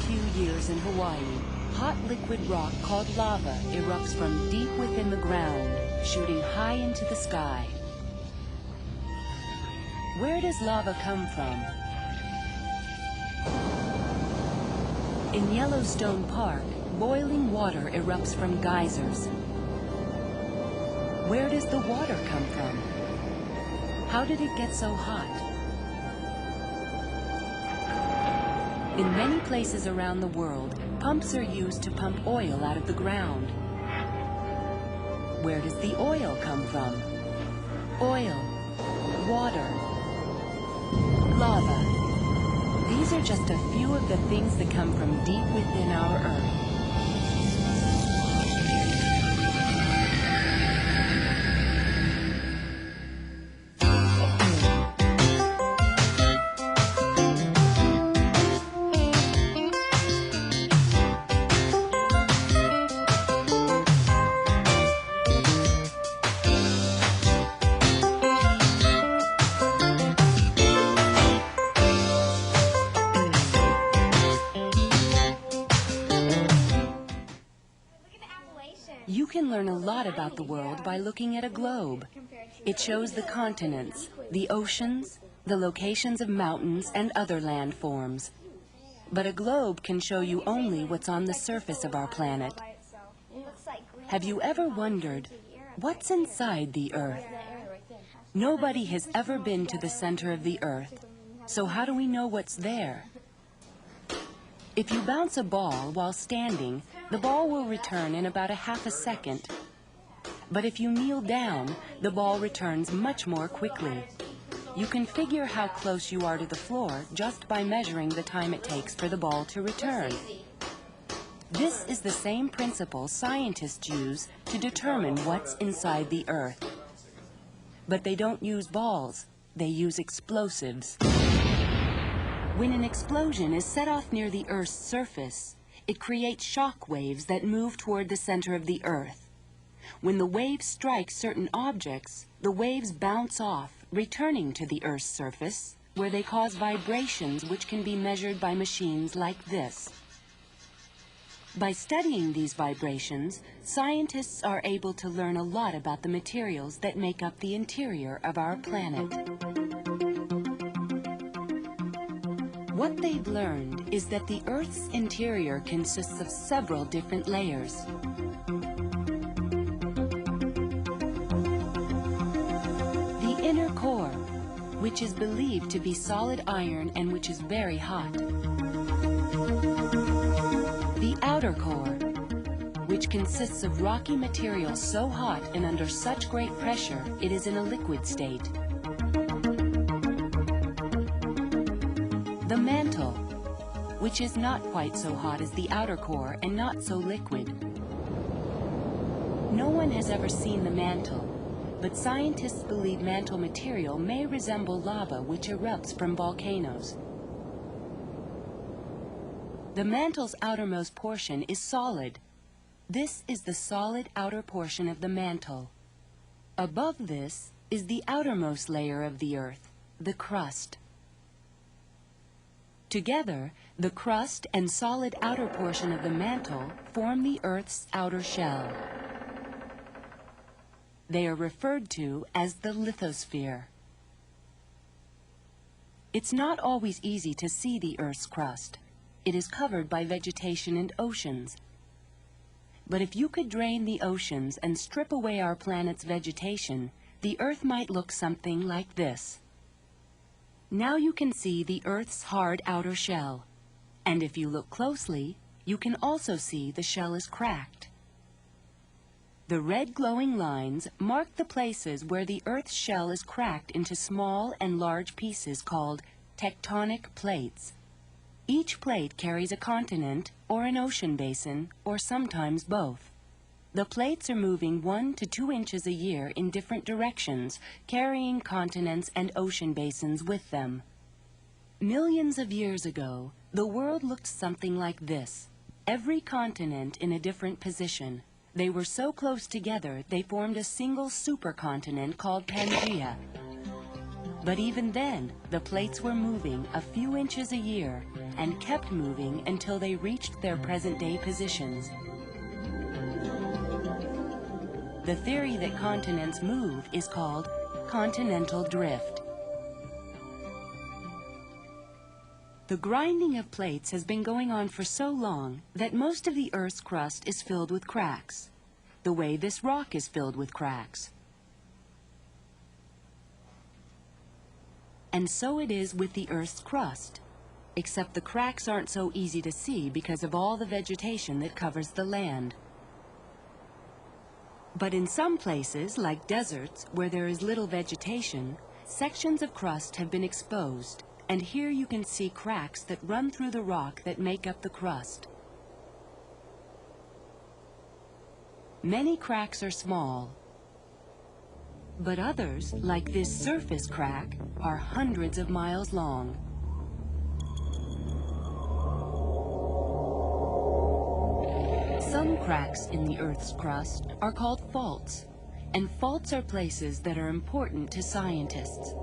few years in Hawaii, hot liquid rock called lava erupts from deep within the ground, shooting high into the sky. Where does lava come from? In Yellowstone Park, boiling water erupts from geysers. Where does the water come from? How did it get so hot? In many places around the world, pumps are used to pump oil out of the ground. Where does the oil come from? Oil, water, lava. These are just a few of the things that come from deep within our Earth. You can learn a lot about the world by looking at a globe. It shows the continents, the oceans, the locations of mountains and other landforms. But a globe can show you only what's on the surface of our planet. Have you ever wondered, what's inside the Earth? Nobody has ever been to the center of the Earth, so how do we know what's there? If you bounce a ball while standing, the ball will return in about a half a second. But if you kneel down, the ball returns much more quickly. You can figure how close you are to the floor just by measuring the time it takes for the ball to return. This is the same principle scientists use to determine what's inside the Earth. But they don't use balls, they use explosives. When an explosion is set off near the Earth's surface, it creates shock waves that move toward the center of the Earth. When the waves strike certain objects, the waves bounce off, returning to the Earth's surface, where they cause vibrations which can be measured by machines like this. By studying these vibrations, scientists are able to learn a lot about the materials that make up the interior of our planet. What they've learned is that the Earth's interior consists of several different layers. The inner core, which is believed to be solid iron and which is very hot. The outer core, which consists of rocky material so hot and under such great pressure it is in a liquid state. The mantle, which is not quite so hot as the outer core and not so liquid. No one has ever seen the mantle, but scientists believe mantle material may resemble lava which erupts from volcanoes. The mantle's outermost portion is solid. This is the solid outer portion of the mantle. Above this is the outermost layer of the Earth, the crust. Together, the crust and solid outer portion of the mantle form the Earth's outer shell. They are referred to as the lithosphere. It's not always easy to see the Earth's crust. It is covered by vegetation and oceans. But if you could drain the oceans and strip away our planet's vegetation, the Earth might look something like this. Now you can see the Earth's hard outer shell. And if you look closely, you can also see the shell is cracked. The red glowing lines mark the places where the Earth's shell is cracked into small and large pieces called tectonic plates. Each plate carries a continent or an ocean basin, or sometimes both. The plates are moving 1 to 2 inches a year in different directions, carrying continents and ocean basins with them. Millions of years ago, the world looked something like this. Every continent in a different position. They were so close together they formed a single supercontinent called Pangaea. But even then, the plates were moving a few inches a year and kept moving until they reached their present-day positions. The theory that continents move is called continental drift. The grinding of plates has been going on for so long that most of the Earth's crust is filled with cracks, the way this rock is filled with cracks. And so it is with the Earth's crust, except the cracks aren't so easy to see because of all the vegetation that covers the land. But in some places, like deserts, where there is little vegetation, sections of crust have been exposed, and here you can see cracks that run through the rock that make up the crust. Many cracks are small, but others, like this surface crack, are hundreds of miles long. Some cracks in the Earth's crust are called faults, and faults are places that are important to scientists.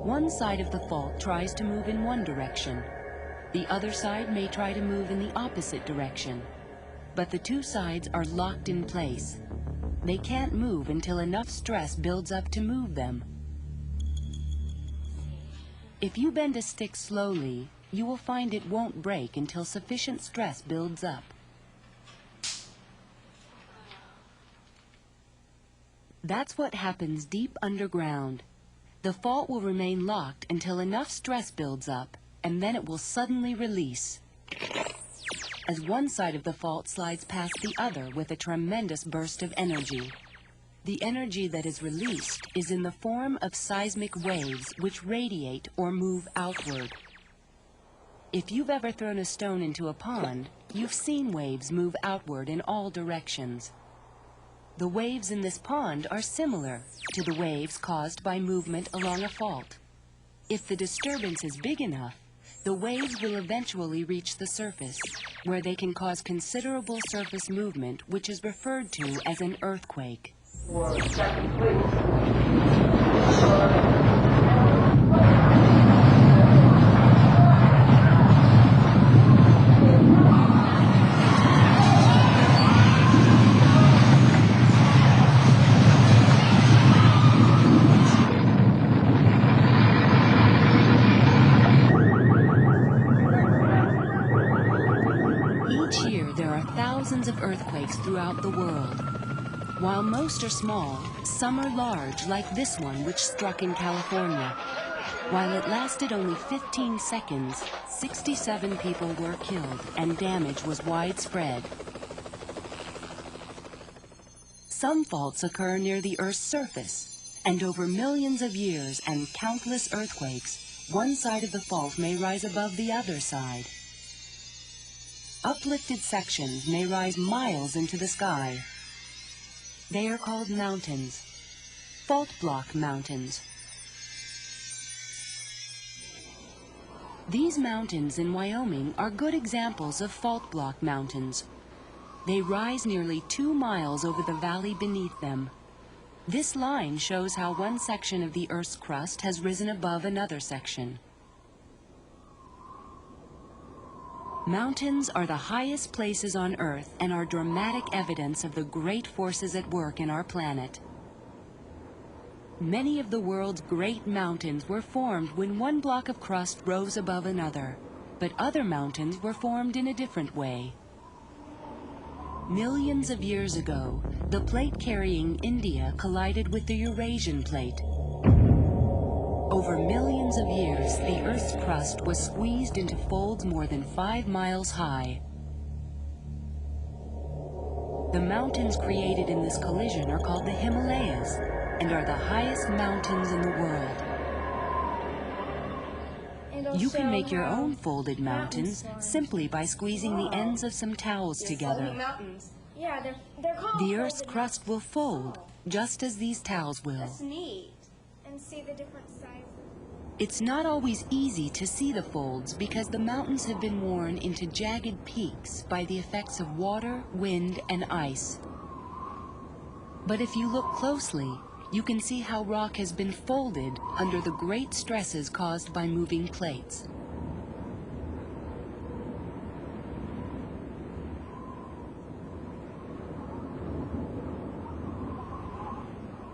One side of the fault tries to move in one direction. The other side may try to move in the opposite direction. But the two sides are locked in place. They can't move until enough stress builds up to move them. If you bend a stick slowly, you will find it won't break until sufficient stress builds up. That's what happens deep underground. The fault will remain locked until enough stress builds up, and then it will suddenly release, as one side of the fault slides past the other with a tremendous burst of energy. The energy that is released is in the form of seismic waves which radiate or move outward. If you've ever thrown a stone into a pond, you've seen waves move outward in all directions. The waves in this pond are similar to the waves caused by movement along a fault. If the disturbance is big enough, the waves will eventually reach the surface, where they can cause considerable surface movement, which is referred to as an earthquake. Each year, there are thousands of earthquakes throughout the world. While most are small, some are large, like this one which struck in California. While it lasted only 15 seconds, 67 people were killed and damage was widespread. Some faults occur near the Earth's surface, and over millions of years and countless earthquakes, one side of the fault may rise above the other side. Uplifted sections may rise miles into the sky. They are called mountains, fault block mountains. These mountains in Wyoming are good examples of fault block mountains. They rise nearly 2 miles over the valley beneath them. This line shows how one section of the Earth's crust has risen above another section. Mountains are the highest places on Earth and are dramatic evidence of the great forces at work in our planet. Many of the world's great mountains were formed when one block of crust rose above another, but other mountains were formed in a different way. Millions of years ago, the plate carrying India collided with the Eurasian plate. Over millions of years, the Earth's crust was squeezed into folds more than 5 miles high. The mountains created in this collision are called the Himalayas and are the highest mountains in the world. You can make your own folded mountains simply by squeezing the ends of some towels together. Yeah, they're called. The Earth's crust will fold, just as these towels will. That's neat. And see the different sizes. It's not always easy to see the folds because the mountains have been worn into jagged peaks by the effects of water, wind, and ice. But if you look closely, you can see how rock has been folded under the great stresses caused by moving plates.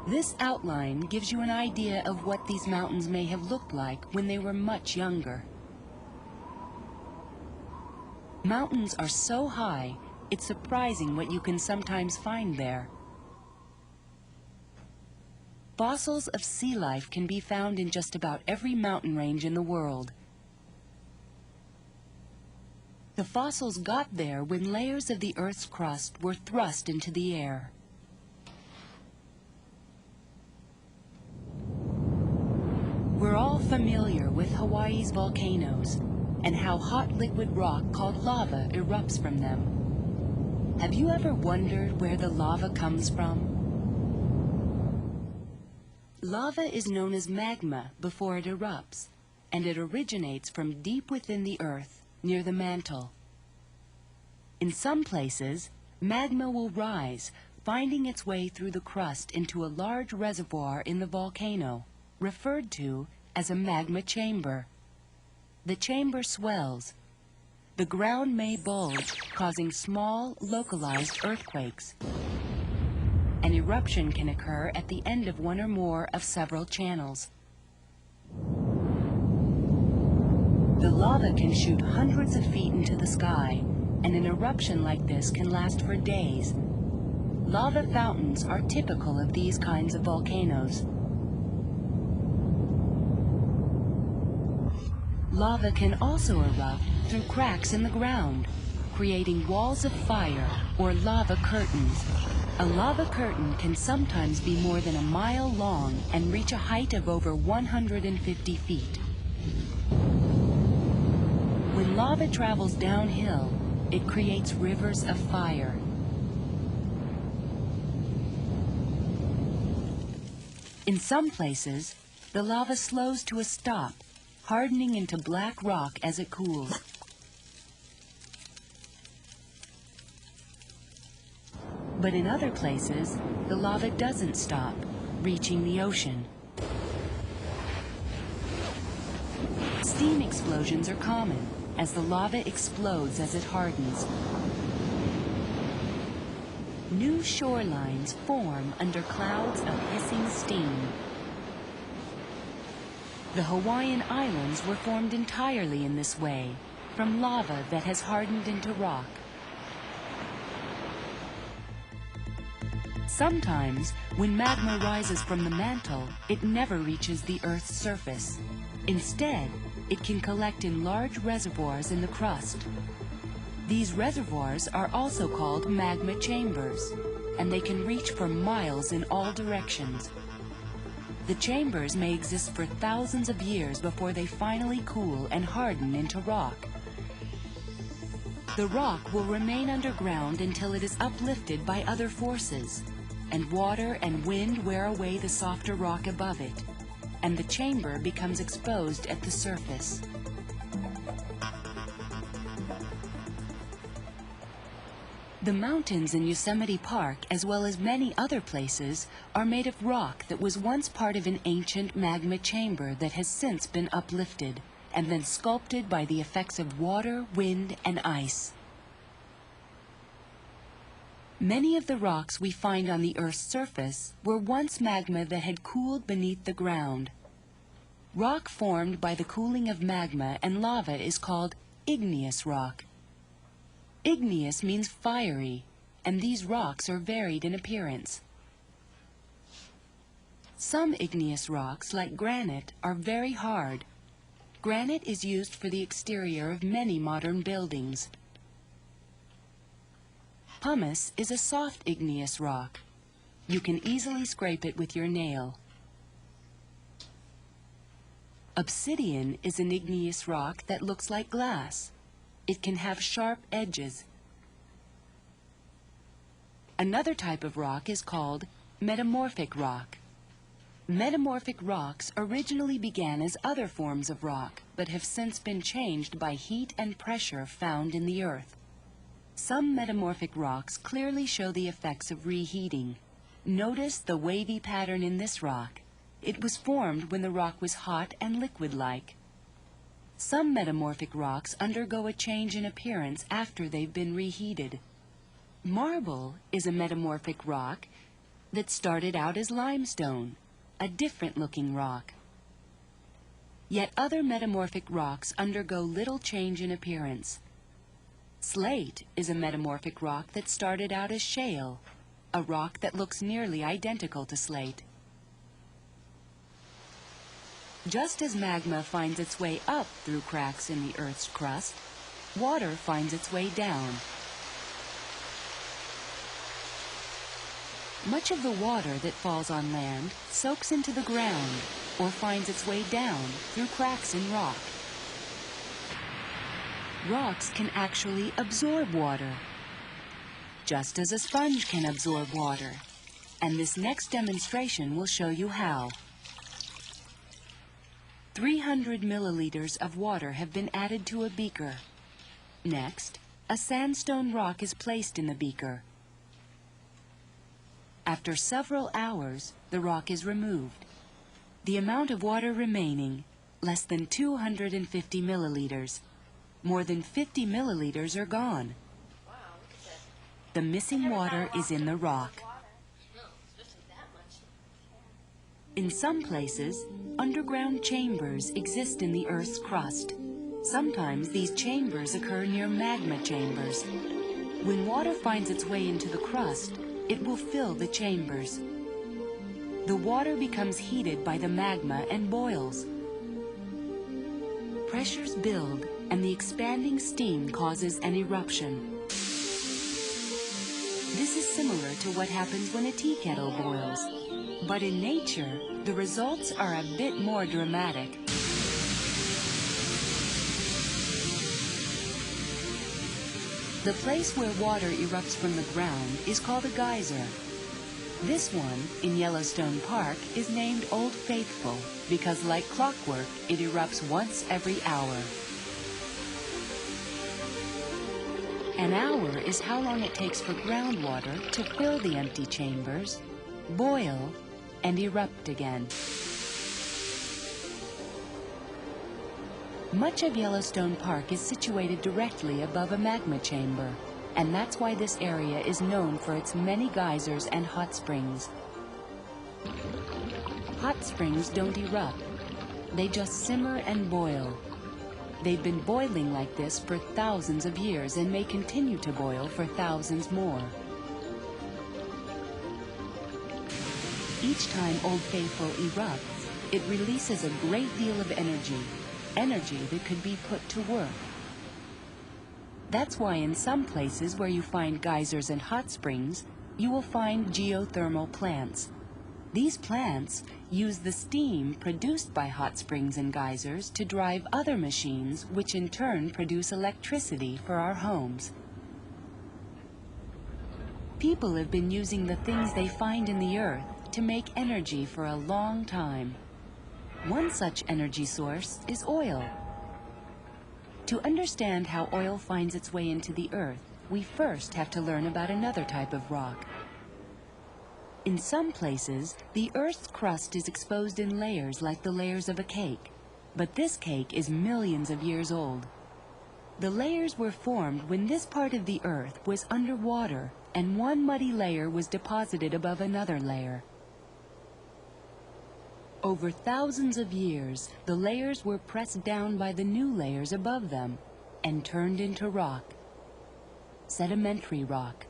This outline gives you an idea of what these mountains may have looked like when they were much younger. Mountains are so high, it's surprising what you can sometimes find there. Fossils of sea life can be found in just about every mountain range in the world. The fossils got there when layers of the Earth's crust were thrust into the air. We're all familiar with Hawaii's volcanoes and how hot liquid rock called lava erupts from them. Have you ever wondered where the lava comes from? Lava is known as magma before it erupts, and it originates from deep within the earth, near the mantle. In some places, magma will rise, finding its way through the crust into a large reservoir in the volcano, referred to as a magma chamber. The chamber swells. The ground may bulge, causing small, localized earthquakes. An eruption can occur at the end of one or more of several channels. The lava can shoot hundreds of feet into the sky, and an eruption like this can last for days. Lava fountains are typical of these kinds of volcanoes. Lava can also erupt through cracks in the ground, creating walls of fire or lava curtains. A lava curtain can sometimes be more than a mile long and reach a height of over 150 feet. When lava travels downhill, it creates rivers of fire. In some places, the lava slows to a stop, hardening into black rock as it cools. But in other places, the lava doesn't stop, reaching the ocean. Steam explosions are common, as the lava explodes as it hardens. New shorelines form under clouds of hissing steam. The Hawaiian Islands were formed entirely in this way, from lava that has hardened into rock. Sometimes, when magma rises from the mantle, it never reaches the Earth's surface. Instead, it can collect in large reservoirs in the crust. These reservoirs are also called magma chambers, and they can reach for miles in all directions. The chambers may exist for thousands of years before they finally cool and harden into rock. The rock will remain underground until it is uplifted by other forces, and water and wind wear away the softer rock above it, and the chamber becomes exposed at the surface. The mountains in Yosemite Park, as well as many other places, are made of rock that was once part of an ancient magma chamber that has since been uplifted and then sculpted by the effects of water, wind, and ice. Many of the rocks we find on the Earth's surface were once magma that had cooled beneath the ground. Rock formed by the cooling of magma and lava is called igneous rock. Igneous means fiery, and these rocks are varied in appearance. Some igneous rocks, like granite, are very hard. Granite is used for the exterior of many modern buildings. Pumice is a soft igneous rock. You can easily scrape it with your nail. Obsidian is an igneous rock that looks like glass. It can have sharp edges. Another type of rock is called metamorphic rock. Metamorphic rocks originally began as other forms of rock, but have since been changed by heat and pressure found in the earth. Some metamorphic rocks clearly show the effects of reheating. Notice the wavy pattern in this rock. It was formed when the rock was hot and liquid-like. Some metamorphic rocks undergo a change in appearance after they've been reheated. Marble is a metamorphic rock that started out as limestone, a different-looking rock. Yet other metamorphic rocks undergo little change in appearance. Slate is a metamorphic rock that started out as shale, a rock that looks nearly identical to slate. Just as magma finds its way up through cracks in the Earth's crust, water finds its way down. Much of the water that falls on land soaks into the ground or finds its way down through cracks in rock. Rocks can actually absorb water, just as a sponge can absorb water. And this next demonstration will show you how. 300 milliliters of water have been added to a beaker. Next, a sandstone rock is placed in the beaker. After several hours, the rock is removed. The amount of water remaining, less than 250 milliliters. More than 50 milliliters are gone. The missing water is in the rock. In some places, underground chambers exist in the Earth's crust. Sometimes these chambers occur near magma chambers. When water finds its way into the crust, it will fill the chambers. The water becomes heated by the magma and boils. Pressures build, and the expanding steam causes an eruption. This is similar to what happens when a tea kettle boils. But in nature, the results are a bit more dramatic. The place where water erupts from the ground is called a geyser. This one, in Yellowstone Park, is named Old Faithful because, like clockwork, it erupts once every hour. An hour is how long it takes for groundwater to fill the empty chambers, boil, and erupt again. Much of Yellowstone Park is situated directly above a magma chamber, and that's why this area is known for its many geysers and hot springs. Hot springs don't erupt. They just simmer and boil. They've been boiling like this for thousands of years and may continue to boil for thousands more. Each time Old Faithful erupts, it releases a great deal of energy that could be put to work. That's why in some places where you find geysers and hot springs, you will find geothermal plants. These plants use the steam produced by hot springs and geysers to drive other machines, which in turn produce electricity for our homes. People have been using the things they find in the earth to make energy for a long time. One such energy source is oil. To understand how oil finds its way into the earth, we first have to learn about another type of rock. In some places, the Earth's crust is exposed in layers like the layers of a cake, but this cake is millions of years old. The layers were formed when this part of the Earth was underwater and one muddy layer was deposited above another layer. Over thousands of years, the layers were pressed down by the new layers above them and turned into rock, sedimentary rock.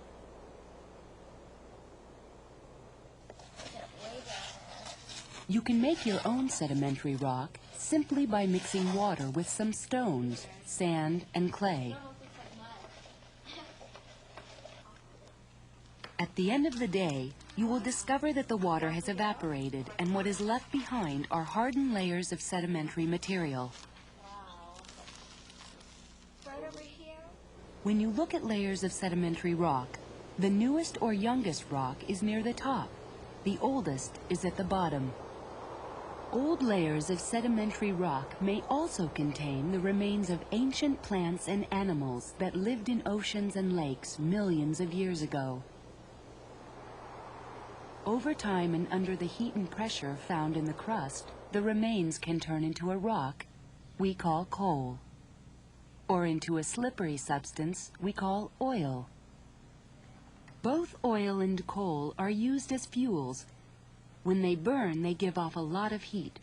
You can make your own sedimentary rock simply by mixing water with some stones, sand, and clay. At the end of the day, you will discover that the water has evaporated and what is left behind are hardened layers of sedimentary material. Right over here. When you look at layers of sedimentary rock, the newest or youngest rock is near the top. The oldest is at the bottom. Old layers of sedimentary rock may also contain the remains of ancient plants and animals that lived in oceans and lakes millions of years ago. Over time and under the heat and pressure found in the crust, the remains can turn into a rock we call coal, or into a slippery substance we call oil. Both oil and coal are used as fuels. When they burn, they give off a lot of heat.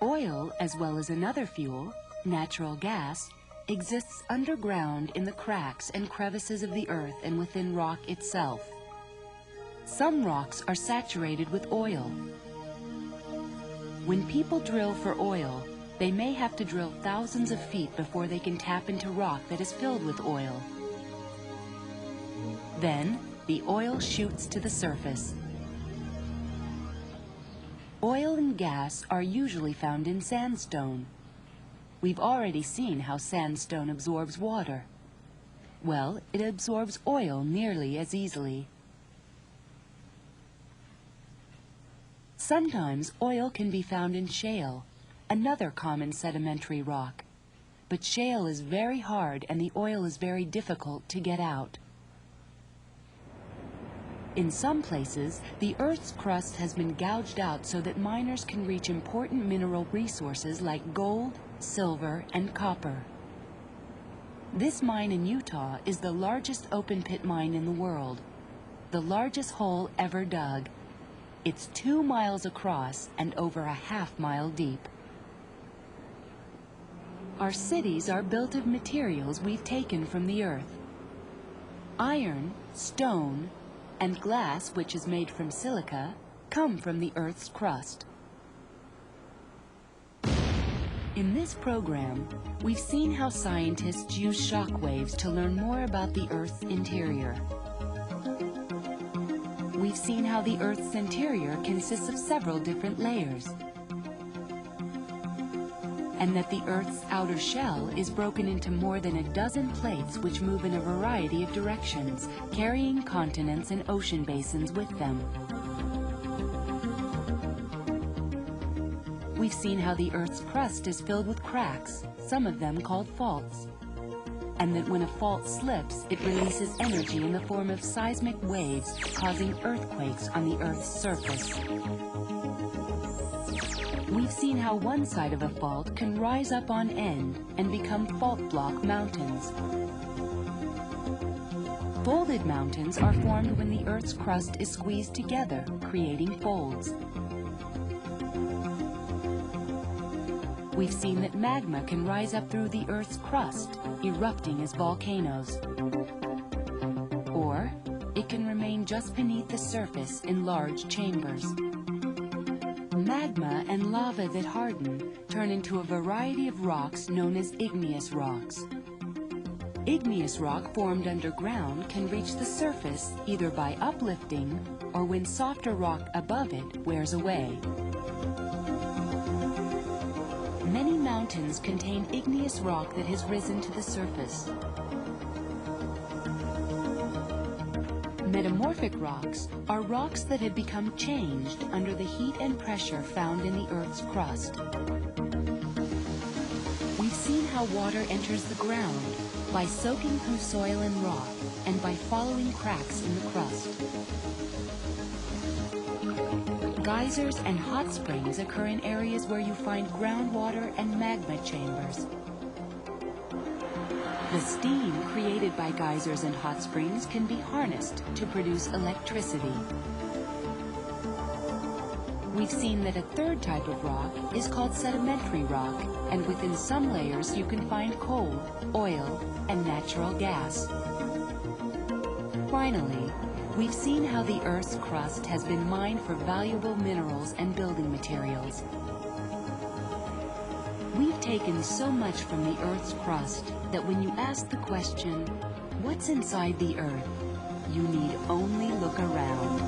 Oil, as well as another fuel, natural gas, exists underground in the cracks and crevices of the earth and within rock itself. Some rocks are saturated with oil. When people drill for oil, they may have to drill thousands of feet before they can tap into rock that is filled with oil. Then, the oil shoots to the surface. Oil and gas are usually found in sandstone. We've already seen how sandstone absorbs water. Well, it absorbs oil nearly as easily. Sometimes oil can be found in shale, another common sedimentary rock. But shale is very hard and the oil is very difficult to get out. In some places, the Earth's crust has been gouged out so that miners can reach important mineral resources like gold, silver, and copper. This mine in Utah is the largest open-pit mine in the world, the largest hole ever dug. It's 2 miles across and over a half-mile deep. Our cities are built of materials we've taken from the earth. Iron, stone, and glass, which is made from silica, come from the Earth's crust. In this program, we've seen how scientists use shock waves to learn more about the Earth's interior. We've seen how the Earth's interior consists of several different layers, and that the Earth's outer shell is broken into more than a dozen plates which move in a variety of directions, carrying continents and ocean basins with them. We've seen how the Earth's crust is filled with cracks, some of them called faults, and that when a fault slips, it releases energy in the form of seismic waves, causing earthquakes on the Earth's surface. We've seen how one side of a fault can rise up on end and become fault block mountains. Folded mountains are formed when the Earth's crust is squeezed together, creating folds. We've seen that magma can rise up through the Earth's crust, erupting as volcanoes. Or it can remain just beneath the surface in large chambers. Magma and lava that harden turn into a variety of rocks known as igneous rocks. Igneous rock formed underground can reach the surface either by uplifting or when softer rock above it wears away. Many mountains contain igneous rock that has risen to the surface. Metamorphic rocks are rocks that have become changed under the heat and pressure found in the Earth's crust. We've seen how water enters the ground by soaking through soil and rock and by following cracks in the crust. Geysers and hot springs occur in areas where you find groundwater and magma chambers. The steam created by geysers and hot springs can be harnessed to produce electricity. We've seen that a third type of rock is called sedimentary rock, and within some layers you can find coal, oil, and natural gas. Finally, we've seen how the Earth's crust has been mined for valuable minerals and building materials. We've taken so much from the Earth's crust that when you ask the question, what's inside the Earth, you need only look around.